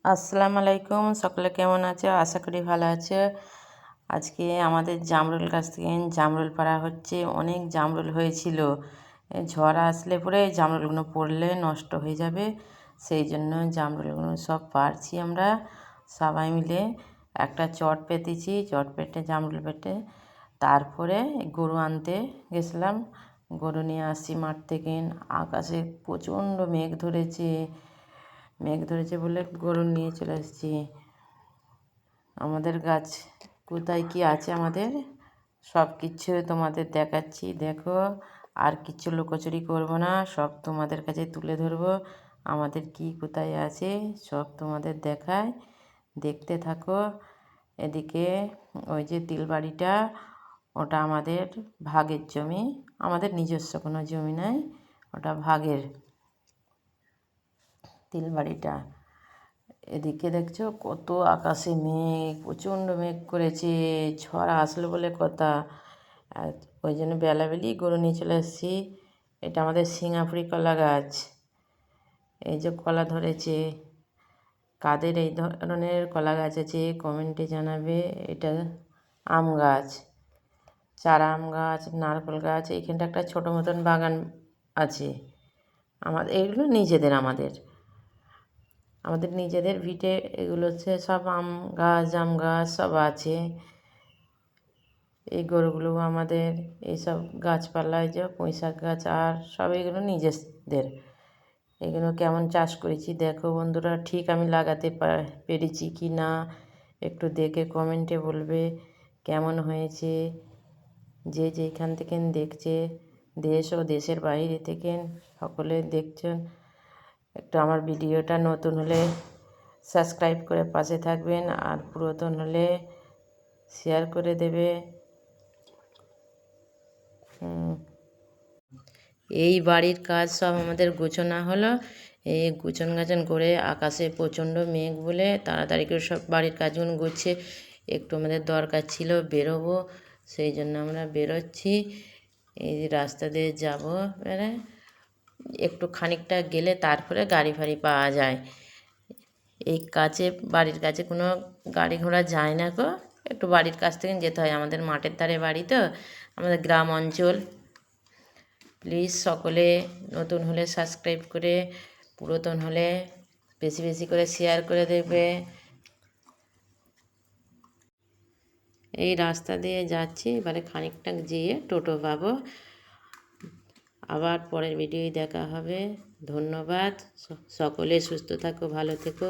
আসসালামু আলাইকুম, সকলে কেমন আছে? আশা করি ভালো আছে। আজকে আমাদের জামরুল গাছ থেকে জামরুল পাড়া হচ্ছে। অনেক জামরুল হয়েছিল। ঝড় আসলে পরে জামরুলগুলো পড়লে নষ্ট হয়ে যাবে, সেই জন্য জামরুলগুলো সব পাড়ছি আমরা সবাই মিলে। একটা চট পেতেছি, চট পেটে জামরুল পেটে তারপরে গরু আনতে গেছিলাম। গরু নিয়ে আসছি মাঠ থেকে। আকাশে প্রচণ্ড মেঘ ধরেছে বলে গরু নিয়ে চলে এসেছি। আমাদের গাছ কোথায় কী আছে আমাদের সব কিছু তোমাদের দেখাচ্ছি, দেখো। আর কিছু লুকোচুরি করবো না, সব তোমাদের কাছে তুলে ধরবো। আমাদের কি কোথায় আছে সব তোমাদের দেখায়, দেখতে থাকো। এদিকে ওই যে তিলবাড়িটা, ওটা আমাদের ভাগের জমি, আমাদের নিজস্ব কোনো জমি নাই, ওটা ভাগের তিলবাড়িটা। এদিকে দেখছো কত আকাশে মেঘ, প্রচণ্ড মেঘ করেছে, ঝড় আসলো বলে কথা। আর ওই জন্য বেলাবেলি গরু নিয়ে চলে এসেছি। এটা আমাদের সিঙ্গাপুরি কলা গাছ। এই যে কলা ধরেছে। কাদের এই ধরনের কলা গাছ আছে কমেন্টে জানাবে। এটা আম গাছ, চারা আম গাছ, নারকেল গাছ। এইখানটা একটা ছোটো মতন বাগান আছে আমাদের। এইগুলো নিজেদের, আমাদের নিজেদের ভিটে এগুলো হচ্ছে সব আম গাছ, জাম গাছ সব আছে। এই গরুগুলো আমাদের, এইসব গাছপালায় যে পুঁই শাক গাছ আর সব এগুলো নিজেদের। এগুলো কেমন চাষ করেছি দেখো বন্ধুরা, ঠিক আমি লাগাতে পেরেছি কি না একটু দেখে কমেন্টে বলবে কেমন হয়েছে। যে যেখান থেকে দেখছে, দেশ ও দেশের বাইরে থেকে সকলে দেখছেন, একটু আমার ভিডিওটা নতুন হলে সাবস্ক্রাইব করে পাশে থাকবেন, আর পুরাতন হলে শেয়ার করে দেবে। এই বাড়ির কাজ সব আমাদের গোছানো হলো। এই গুছন গাছন করে আকাশে প্রচণ্ড মেঘ বলে তাড়াতাড়ি করে সব বাড়ির কাজগুলো গুছিয়ে একটু আমাদের দরকার ছিল, বেরোবো, সেই জন্য আমরা বেরোচ্ছি। এই রাস্তা দিয়ে যাবো, এবারে একটু খানিকটা গেলে তারপরে গাড়ি ফাড়ি পাওয়া যায়। এই কাছে, বাড়ির কাছে কোনো গাড়ি ঘোড়া যায় না গো, একটু বাড়ির কাছ থেকে যেতে হয়। আমাদের মাঠের ধারে বাড়ি তো, আমাদের গ্রাম অঞ্চল। প্লিজ সকলে নতুন হলে সাবস্ক্রাইব করে, পুরাতন হলে বেশি বেশি করে শেয়ার করে দেবে। এই রাস্তা দিয়ে যাচ্ছি, এবারে খানিকটা যেয়ে টোটো পাবো। আবার পরের ভিডিওয় দেখা হবে। ধন্যবাদ। সকলে সুস্থ থাকো, ভালো থেকো।